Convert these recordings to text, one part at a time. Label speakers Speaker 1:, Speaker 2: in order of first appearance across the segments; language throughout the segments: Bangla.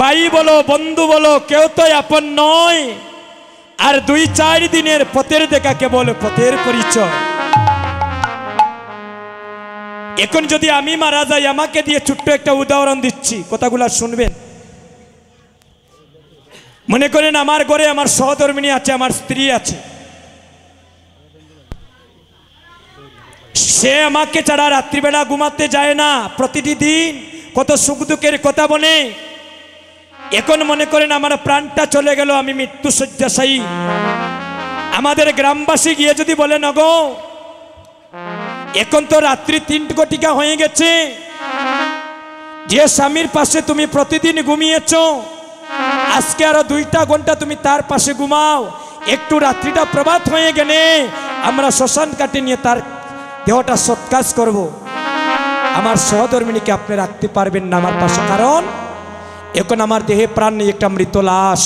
Speaker 1: ভাই বলো বন্ধু বলো কেউ তো আপন নয়। আর 2-4 দিনের পথের দেখা কেবল পথের পরিচয়। এখন যদি আমি মারা যাই, আমাকে দিয়ে ছোট্ট একটা উদাহরণ দিচ্ছি, কথাগুলো শুনবেন। মনে করেন আমার ঘরে আমার সহধর্মিণী আছে, আমার স্ত্রী আছে। সে আমাকে ছাড়া রাত্রিবেলা ঘুমাতে যায় না, প্রতিটি দিন কত সুখ দুঃখের কথা বলে। এখন মনে করেন আমার প্রাণটা চলে গেল, আমি মৃত্যু শয্যাশায়ী। আমাদের গ্রামবাসী গিয়ে যদি বলেন ওগো এখন তো রাত্রি 3 ঘটিকা হয়ে গেছে, যে স্বামীর পাশে তুমি প্রতিদিন ঘুমিয়েছ, আজকে আরো 2টা ঘন্টা তুমি তার পাশে ঘুমাও, একটু রাত্রিটা প্রভাত হয়ে গেলে আমরা শ্মশান কাটে নিয়ে তার দেহটা সৎকাজ করব। আমার সহধর্মিণীকে আপনি রাখতে পারবেন না আমার পাশে, কারণ এখন আমার দেহে প্রাণ নেই, একটা মৃত লাশ।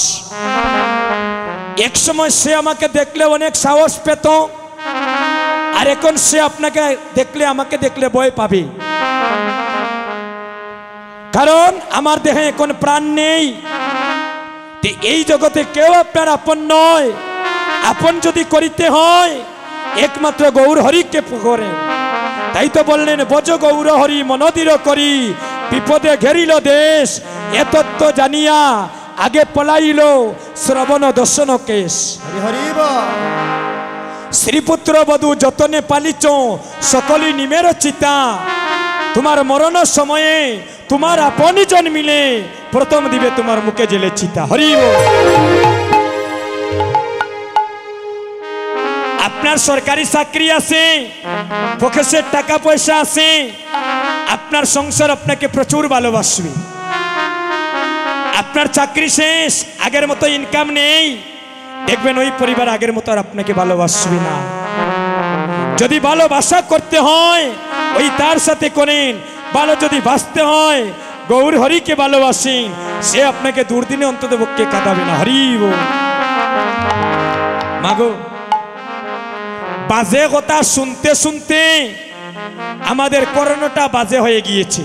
Speaker 1: এক সময় সে আমাকে দেখলে অনেক সাহস পেত, আর এখন সে আপনাকে দেখলে আমাকে দেখলে ভয় পাবে, কারণ আমার দেহে এখন প্রাণ নেই। এই জগতে কেউ আপনার আপন নয়। আপন যদি করিতে হয় একমাত্র গৌর হরিকে করেন। তাই তো বললেন বজ গৌর হরি মনদির করি, বিপদে ঘেরিল দেশ, এ তত্ত্ব জানিয়া আগে পলাইল শ্রবণ দর্শন কেশ। শ্রীপুত্র বধূ যতনে পালিছ সকলই নিমের চিতা, তোমার মরণ সময়ে তোমার আপনি জন মিলে প্রথম দিবে তোমার মুখে জেলে চিতা। হরি আপনার সরকারি চাকরি আছে, পকেটের টাকা পয়সা আছে, আপনার সংসার আপনাকে প্রচুর ভালোবাসবে। আপনার চাকরি শেষ, আগের মতো ইনকাম নেই, দেখবেন ওই পরিবার আগের মতো আর আপনাকে ভালোবাসবে না। যদি ভালোবাসা করতে হয় ওই তার সাথে করেন, ভালো যদি বাঁচতে হয় গৌর হরিকে ভালোবাসেন, সে আপনাকে দুর্দিনে অন্তত পক্ষে কাঁদাবে না। হরি মাগো, বাজে কথা শুনতে শুনতে আমাদের করোনাটা বাজে হয়ে গিয়েছে।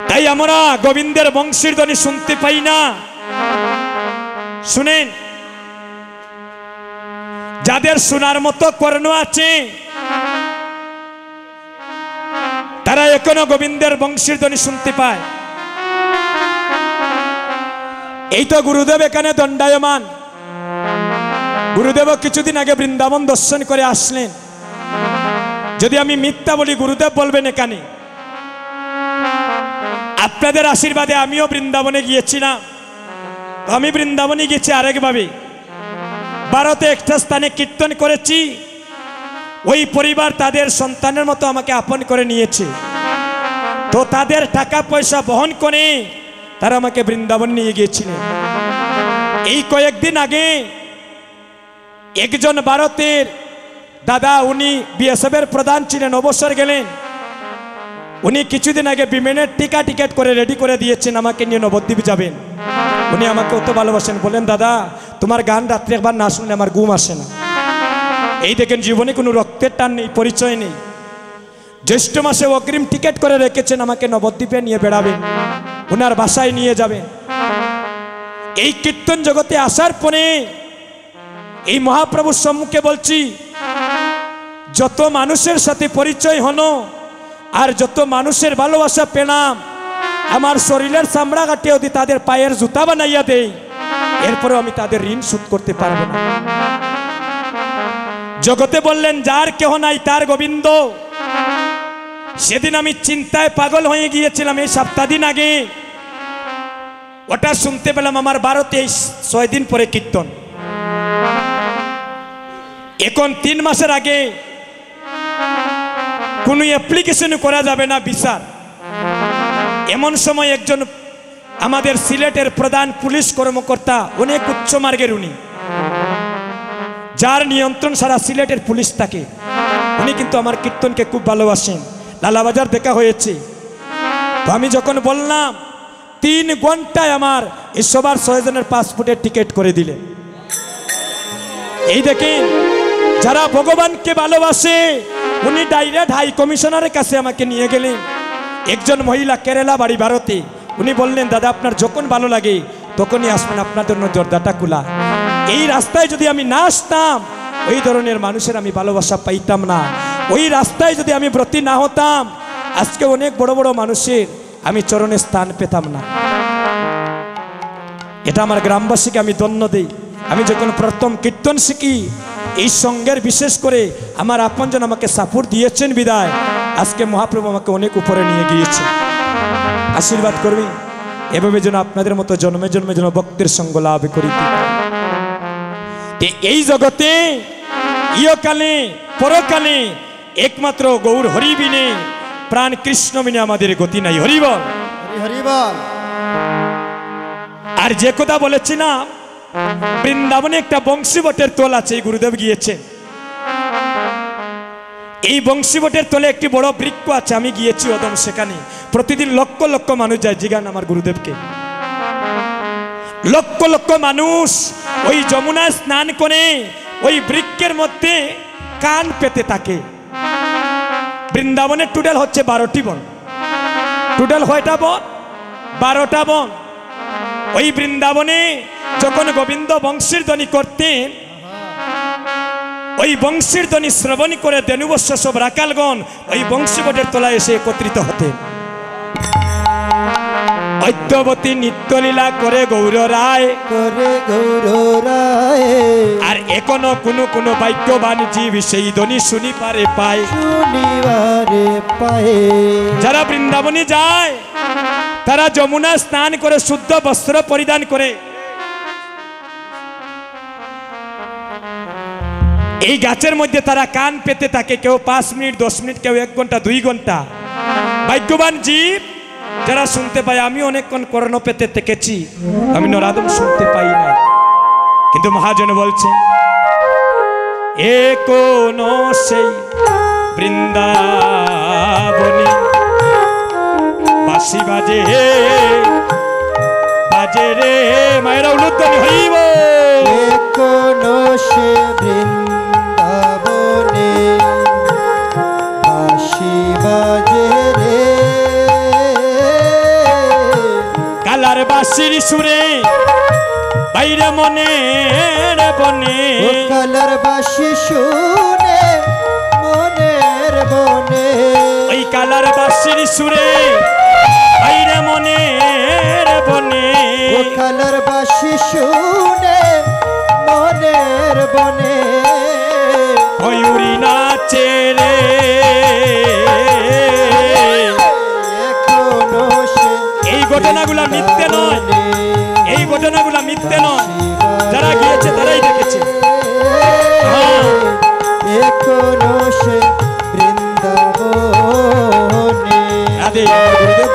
Speaker 1: তাই আমরা গোবিন্দের বংশীর ধ্বনি শুনতে পাই না। শুনেন, যাদের শোনার মতো কর্ণ আছে তারা এখনো গোবিন্দের বংশীর ধ্বনি শুনতে পায়। এই তো গুরুদেব এখানে দণ্ডায়মান। গুরুদেব কিছুদিন আগে বৃন্দাবন দর্শন করে আসলেন। যদি আমি মিথ্যা বলি গুরুদেব বলবেন এখানে। আপনাদের আশীর্বাদে আমিও বৃন্দাবনে গিয়েছিলাম। আমি বৃন্দাবনে গেছি আরেকভাবে। ভারতে একটা স্থানে কীর্তন করেছি, ওই পরিবার তাদের সন্তানের মতো আমাকে আপন করে নিয়েছে। তো তাদের টাকা পয়সা বহন করে তারা আমাকে বৃন্দাবন নিয়ে গিয়েছিলেন। এই কয়েকদিন আগে একজন ভারতের দাদা, উনি বিএসএফের প্রধান ছিলেন, অবসর গেলেন। উনি কিছুদিন আগে বিমানের টিকেট করে রেডি করে দিয়েছেন, আমাকে নিয়ে নবদ্বীপ যাবেন। উনি আমাকে অত ভালোবাসেন, বলেন দাদা তোমার গান রাত্রে একবার না শুনলে আমার ঘুম আসে না। এই দেখেন জীবনে কোনো রক্তের টান নেই, পরিচয় নেই। জ্যৈষ্ঠ মাসে অগ্রিম টিকেট করে রেখেছেন, আমাকে নবদ্বীপে নিয়ে বেড়াবেন, ওনার বাসায় নিয়ে যাবেন। এই কীর্তন জগতে আসার পরে এই মহাপ্রভুর সম্মুখে বলছি, যত মানুষের সাথে পরিচয় হলো আর যত মানুষের ভালোবাসা পেলাম, আমার শরীরের চামড়া কাটিয়ে যদি তাদের পায়ের জুতা বানাইয়া দেই, এরপরেও আমি তাদের ঋণ শোধ করতে পারবো না। জগতে বললেন যার কেহ নাই তার গোবিন্দ। সেদিন আমি চিন্তায় পাগল হয়ে গিয়েছিলাম। এই 7 দিন আগে ওটা শুনতে পেলাম আমার ভারতে 6 দিন পরে কীর্তন। এখন 3 মাসের আগে কোনো অ্যাপ্লিকেশন করা যাবে না বিচার। এমন সময় একজন আমাদের সিলেটের প্রধান পুলিশ কর্মকর্তা, অনেক উচ্চ মার্গের, উনি যার নিয়ন্ত্রণ সারা সিলেটের পুলিশ থাকে, উনি কিন্তু আমার কীর্তনকে খুব ভালোবাসেন। লালাবাজার দেখা হয়েছে। তো আমি যখন বললাম 3 ঘন্টায় আমার এই সবার 6 জনের পাসপোর্টের টিকিট করে দিলেন। এই দেখেন, যারা ভগবানকে ভালোবাসে উনি ডাইরেক্ট হাই কমিশনারের কাছে আমাকে নিয়ে গেলেন। একজন মহিলা, কেরালা বাড়ি, ভারতে। উনি বললেন, দাদা আপনার যখন ভালো লাগে তখনই আসবেন, আপনার জন্য দরজাটা খোলা। এই রাস্তায় যদি আমি না আসতাম, ওই ধরনের মানুষের আমি ভালোবাসা পাইতাম না। ওই রাস্তায় যদি আমি ব্রতী না হতাম, আজকে অনেক বড় বড় মানুষের আমি চরণে স্থান পেতাম না। এটা আমার গ্রামবাসীকে আমি ধন্য দিই। আমি যখন প্রথম কীর্তন শিখি, এই সঙ্গের বিশেষ করে আমার আপনজন আমাকে সাপোর্ট দিয়েছেন বিদায় আজকে মহাপ্রভু আমাকে অনেক উপরে নিয়ে গিয়েছে। আশীর্বাদ করবি এভাবে যেন আপনাদের মতো জন্মে জন্মে যেন ভক্তের সঙ্গ লাভ করিতে। এই জগতে ইহকালে পরকালে একমাত্র গৌর হরি বিনে, প্রাণ কৃষ্ণ বিনে আমাদের গতি নাই। হরি বল,
Speaker 2: হরি বল।
Speaker 1: আর যে কথা বলেছি না, বৃন্দাবনে একটা বংশীবটের তোল আছে, গুরুদেব গিয়েছেন। এই বংশীবটের তোলে একটি বড় বৃক্ষ আছে, আমি গিয়েছি ওদম, সেখানে প্রতিদিন লক্ষ লক্ষ মানুষ যায়। জিজ্ঞান আমার গুরুদেবকে, লক্ষ লক্ষ মানুষ ওই যমুনা স্নান করে ওই বৃক্ষের মধ্যে কান পেতে থাকে। বৃন্দাবনের টোটাল হচ্ছে 12টি বন। টোটাল কয়টা বন? 12টা বন। ওই বৃন্দাবনে যখন গোবিন্দ বংশীর ধ্বনি করতেন, ওই বংশীর ধ্বনি শ্রবণ করে দেনুবস্য সব রাকালগণ ওই বংশীবটের তলায় এসে একত্রিত হতেন। অদ্যবতী নিত্যলীলা করে গৌর রায়, আর এখনো কোনো ভাগ্যবান জীব সেই ধ্বনি শুনিবারে পায়। যারা বৃন্দাবনে যায় তারা যমুনা স্নান করে শুদ্ধ বস্ত্র পরিধান করে এই গাছের মধ্যে তারা কান পেতে থাকে, কেউ 5 মিনিট 10 মিনিট, কেউ 1 ঘন্টা 2 ঘন্টা। ভাগ্যবান জীব যারা শুনতে পায়। আমি অনেকক্ষণ কর্ণ পেতে থেকেছি, আমি নরাদম শুনতে পাই না। কিন্তু মহাজন বলছে, এ কোন সেই বৃন্দাবনী বাঁশি বাজে বাজে রে মায়েরা উলুধ্বনি হইব।
Speaker 2: কোন সে বৃন্দাবনে বাঁশি বাজে রে,
Speaker 1: কালার বাঁশির সুরে বাইরে মনের বনে,
Speaker 2: কালার বাঁশি শুনে মনের বনে,
Speaker 1: ওই কালার বাঁশির সুরে বাইরে মনের বনে,
Speaker 2: কালার বাঁশি শুনে মনের বনে,
Speaker 1: ময়ূরী নাচে রে। এই ঘটনাগুলা মিথ্যে নয়, এই ঘটনাগুলা মিথ্যে নয়, যারা গিয়েছে তারাই দেখেছে।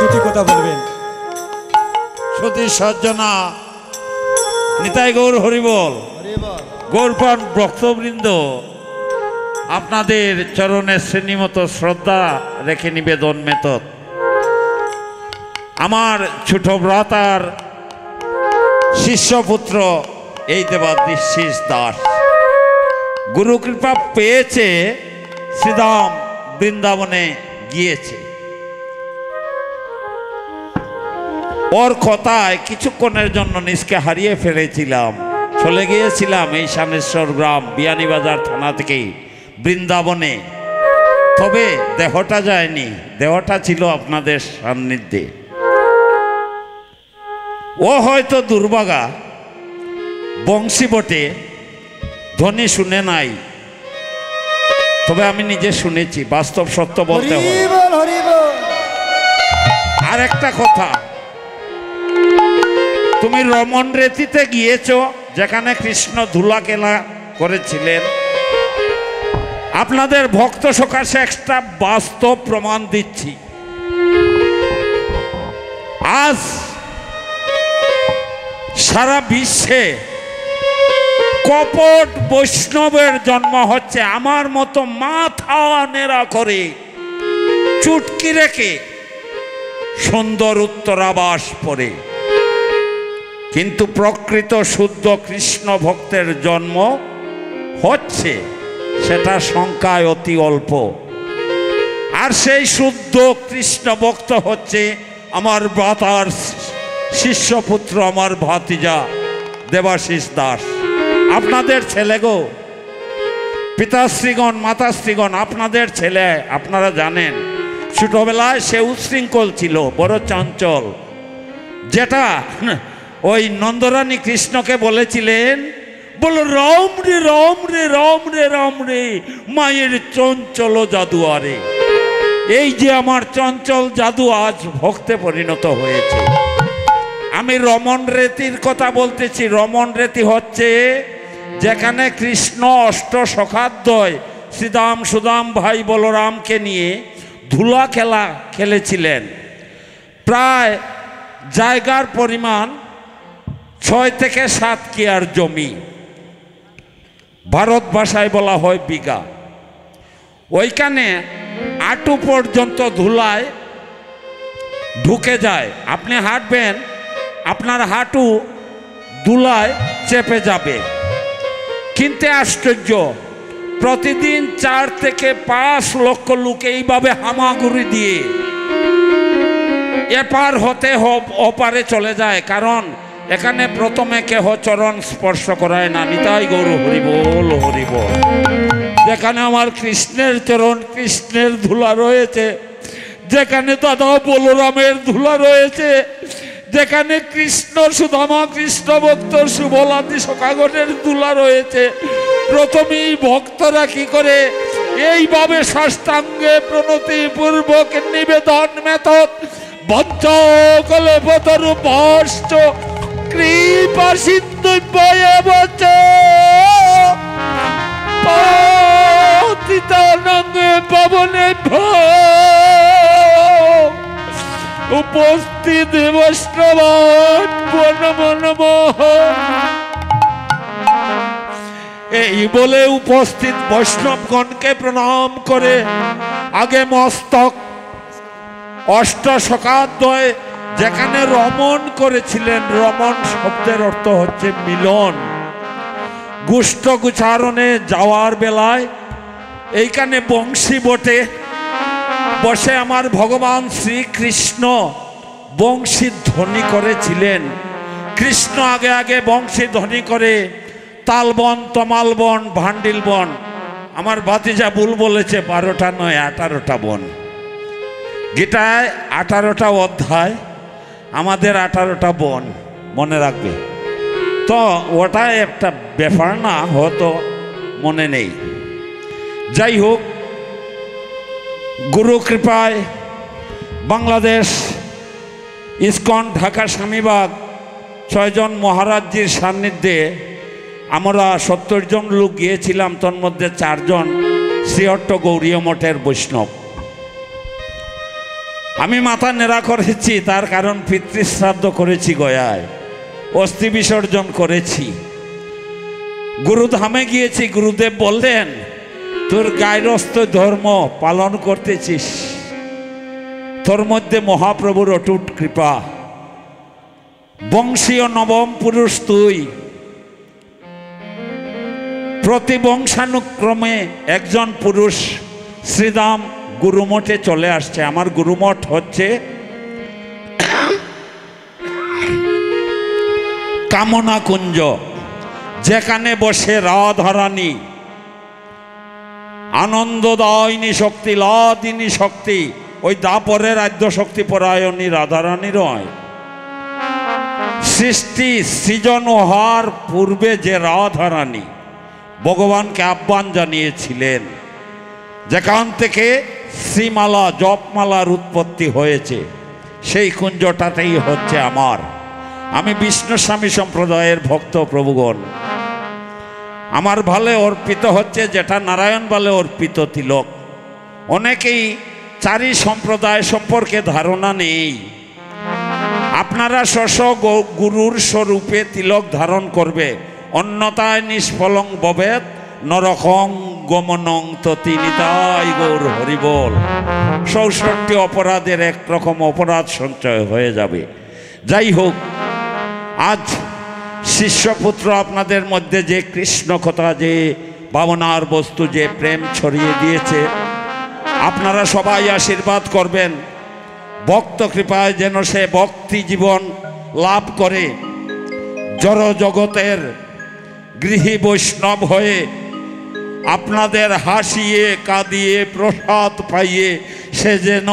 Speaker 1: দুটি কথা বলবেন।
Speaker 3: সতী সজ্জনা নিতাই গৌর হরিবল। গৌরপান ভক্তবৃন্দ, আপনাদের চরণে শ্রেণীমত শ্রদ্ধা রেখে নিবেদন মেতদ। আমার ছোট ভ্রাতার শিষ্যপুত্র এই দেবাশিস দাস গুরু কৃপা পেয়েছে, শ্রীধাম বৃন্দাবনে গিয়েছে। ওর কথায় কিছুক্ষণের জন্য নিজকে হারিয়ে ফেলেছিলাম। চলে গিয়েছিলাম এই শানেশ্বর গ্রাম বিয়ানীবাজার থানা থেকেই বৃন্দাবনে, তবে দেহটা যায়নি, দেহটা ছিল আপনাদের সান্নিধ্যে। ও হয়তো দুর্ভাগা, বংশীবটে ধ্বনি শুনে নাই, তবে আমি নিজে শুনেছি, বাস্তব সত্য বলতে হয়। আর একটা কথা, তুমি রমন রেতিতে গিয়েছ, যেখানে কৃষ্ণ ধুলা খেলা করেছিলেন। আপনাদের ভক্ত সকাশে একটা বাস্তব প্রমাণ দিচ্ছি। আজ সারা বিশ্বে কপট বৈষ্ণবের জন্ম হচ্ছে। আমার মতো মাথা নেড়া করে চুটকি রেখে সুন্দর উত্তরাবাস পরে, কিন্তু প্রকৃত শুদ্ধ কৃষ্ণ ভক্তের জন্ম হচ্ছে, সেটা সংখ্যায় অতি অল্প। আর সেই শুদ্ধ কৃষ্ণ ভক্ত হচ্ছে আমার বাতার শিষ্যপুত্র, আমার ভাতিজা দেবাশিস দাস, আপনাদের ছেলে গো। পিতাশ্রীগণ, মাতাশ্রীগণ, আপনাদের ছেলে। আপনারা জানেন ছোটবেলায় সে উচ্ছৃঙ্খল ছিল, বড় চঞ্চল, যেটা ওই নন্দরানী কৃষ্ণকে বলেছিলেন, বলো রাম রে রাম রে রাম রে রাম রে, মায়ের চঞ্চল জাদু আরে। এই যে আমার চঞ্চল জাদু আজ ভক্তে পরিণত হয়েছে। আমি রমণ রীতির কথা বলতেছি। রমণ রীতি হচ্ছে যেখানে কৃষ্ণ অষ্ট সখাদ্বয় শ্রীদাম সুদাম ভাই বলরামকে নিয়ে ধুলা খেলা খেলেছিলেন। প্রায় জায়গার পরিমাণ 6 থেকে 7 কিয়ার জমি, ভারত ভাষায় বলা হয় বিঘা। ওইখানে আঁটু পর্যন্ত ধুলায় ঢুকে যায়। আপনি হাঁটবেন, আপনার হাঁটু ধুলায় চেপে যাবে। কিন্তু আশ্চর্য, প্রতিদিন 4 থেকে 5 লক্ষ লোক এইভাবে হামাগুড়ি দিয়ে এপার হতে ওপারে চলে যায়। কারণ এখানে প্রথমে কেহ চরণ স্পর্শ করায় না। নিতাই গৌর হরিবোল হরিবোল। যেখানে আমার কৃষ্ণের চরণ, কৃষ্ণের ধুলা রয়েছে, যেখানে দাদা বলরামের ধুলা রয়েছে, যেখানে কৃষ্ণ সুদামা কৃষ্ণ ভক্ত সুবলাদি সখাগণের ধুলা রয়েছে, প্রথমেই ভক্তরা কি করে এইভাবে সাষ্টাঙ্গে প্রণতি পূর্বক নিবেদন মেথত বঞ্চকলে পতরু পাশ্চ কৃপা সিন্ধু বয়বচ পতিতানঙ্গে পবনে উপস্থিত বৈষ্ণবান বনমনমোহ। এই বলে উপস্থিত বৈষ্ণবগণকে প্রণাম করে আগে মস্তক অষ্ট সখাদ্বয় যেখানে রমণ করেছিলেন, রমণ শব্দের অর্থ হচ্ছে মিলন। গুষ্ঠ গুচারণে যাওয়ার বেলায় এইখানে বংশী বসে আমার ভগবান শ্রীকৃষ্ণ বংশী ধ্বনি করেছিলেন। কৃষ্ণ আগে আগে বংশী ধ্বনি করে তালবন, তমালবন, ভান্ডিল বন। আমার ভাতিজা ভুল বলেছে, 12টা নয় 18টা বন। গীতায় 18টা অধ্যায়, আমাদের 18টা বন, মনে রাখবে তো। ওটা একটা ব্যাপার না, হয়তো মনে নেই। যাই হোক, গুরু কৃপায় বাংলাদেশ ইস্কন ঢাকা স্বামীবাগ 6 জন মহারাজজির সান্নিধ্যে আমরা 70 জন লোক গিয়েছিলাম। তোর মধ্যে 4 জন শ্রীহট্ট গৌরীয় মঠের বৈষ্ণব। আমি মাথা নেড়া করেছি, তার কারণ পিতৃশ্রাদ্ধ করেছি গয়ায়, অস্থি বিসর্জন করেছি, গুরুধামে গিয়েছি। গুরুদেব বললেন, তোর গায়রস্থ ধর্ম পালন করতেছিস, তোর মধ্যে মহাপ্রভুর অটুট কৃপা। বংশীয় নবম পুরুষ তুই। প্রতি বংশানুক্রমে একজন পুরুষ শ্রীদাম গুরুমঠে চলে আসছে। আমার গুরুমঠ হচ্ছে কামনা কুঞ্জ, যেখানে বসে রাধারানী আনন্দদায়িনী শক্তি, লাদিনী শক্তি, ওই দাপরের আদ্য শক্তি পরায়ণী রাধারানী রয়। সৃষ্টি সৃজন হওয়ার পূর্বে যে রাধারানী ভগবানকে আহ্বান জানিয়েছিলেন, যেখান থেকে শ্রীমালা জপমালার উৎপত্তি হয়েছে, সেই কুঞ্জটাতেই হচ্ছে আমার। আমি বিষ্ণু স্বামী সম্প্রদায়ের ভক্ত প্রভুগণ। আমার ভালে অর্পিত হচ্ছে যেটা নারায়ণ বালে অর্পিত তিলক। অনেকেই 4 সম্প্রদায় সম্পর্কে ধারণা নেই। আপনারা গুরুর স্বরূপে তিলক ধারণ করবে, অন্যতায় নিষ্ফলং ভবেৎ নরকং গমনং ততি। নিতাই গৌর হরিবোল। 64 অপরাধের একরকম অপরাধ সঞ্চয় হয়ে যাবে। যাই হোক, আজ শিষ্যপুত্র আপনাদের মধ্যে যে কৃষ্ণ কথা, যে ভাবনার বস্তু, যে প্রেম ছড়িয়ে দিয়েছে, আপনারা সবাই আশীর্বাদ করবেন, ভক্ত কৃপায় যেন সে ভক্তি জীবন লাভ করে, জড় জগতের গৃহী বৈষ্ণব হয়ে আপনাদের হাসিয়ে কাঁদিয়ে প্রসাদ পাইয়ে সে যেন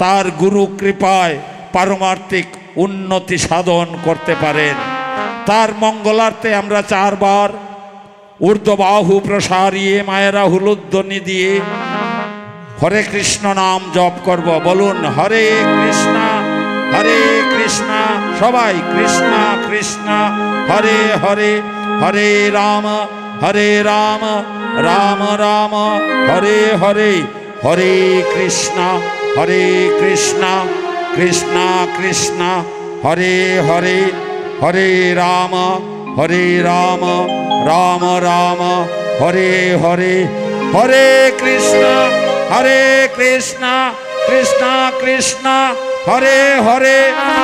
Speaker 3: তার গুরু কৃপায় পারমার্থিক উন্নতি সাধন করতে পারেন। তার মঙ্গলার্থে আমরা 4 বার ঊর্ধ্ববাহু প্রসারিয়ে মায়েরা হুলুধ্বনি দিয়ে হরে কৃষ্ণ নাম জপ করব। বলুন হরে কৃষ্ণ হরে কৃষ্ণ, সবাই কৃষ্ণ কৃষ্ণ হরে হরে, হরে রাম রাম রাম হরে হরে, হরে কৃষ্ণ কৃষ্ণ কৃষ্ণ হরে হরে, হরে রাম রাম রাম হরে হরে, হরে কৃষ্ণ কৃষ্ণ কৃষ্ণ হরে হরে,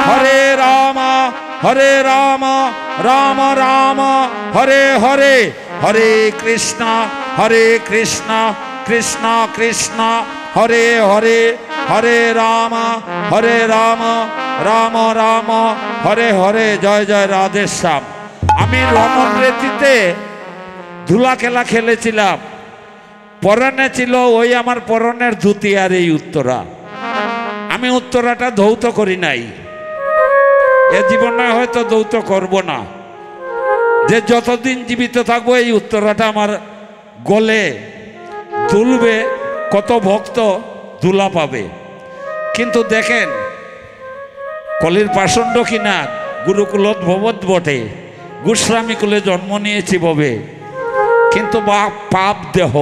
Speaker 3: হরে রাম রাম রাম হরে হরে, হরে কৃষ্ণ কৃষ্ণ কৃষ্ণ হরে হরে, হরে রাম রাম রাম হরে হরে। জয় জয় রাধেশ্যাম। আমি রমন রেতিতে ধুলা খেলা খেলেছিলাম, পরনে ছিল ওই আমার পরনের ধুতি আর এই উত্তরা। আমি উত্তরাটা ধৌত করি নাই, এ জীবনে হয়তো ধৌত করব না, যে যতদিন জীবিত থাকবো এই উত্তরাটা আমার গলে দুলবে, কত ভক্ত দুলা পাবে। কিন্তু দেখেন কলির পাষণ্ড কিনা গুরুকুলত ভবত বটে, গোস্বামী কুলে জন্ম নিয়েছি ববে, কিন্তু পাপ দেহ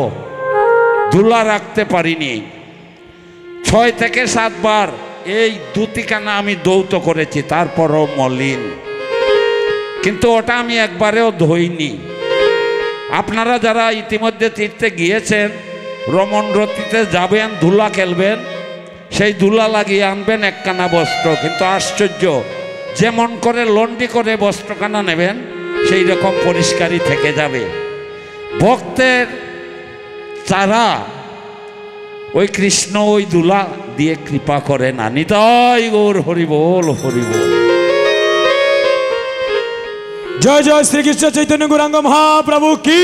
Speaker 3: ধুলা রাখতে পারিনি। 6 থেকে 7 বার এই দুতিখানা আমি দৌত করেছি, তারপরও মলিন, কিন্তু ওটা আমি একবারেও ধইনি। আপনারা যারা ইতিমধ্যে তীর্থে গিয়েছেন, রমন রতিতে যাবেন, ধুলা খেলবেন, সেই ধুলা লাগিয়ে আনবেন একখানা বস্ত্র। কিন্তু আশ্চর্য, যেমন করে লন্ডি করে বস্ত্রখানা নেবেন সেই রকম পরিষ্কারই থেকে যাবে। ভক্তের চারা ওই কৃষ্ণ ওই ধুলা দিয়ে কৃপা করেন। নিতাই গৌর হরি বল হরি বল।
Speaker 1: জয় জয় শ্রীকৃষ্ণ চৈতন্য গৌরাঙ্গ মহাপ্রভু কি।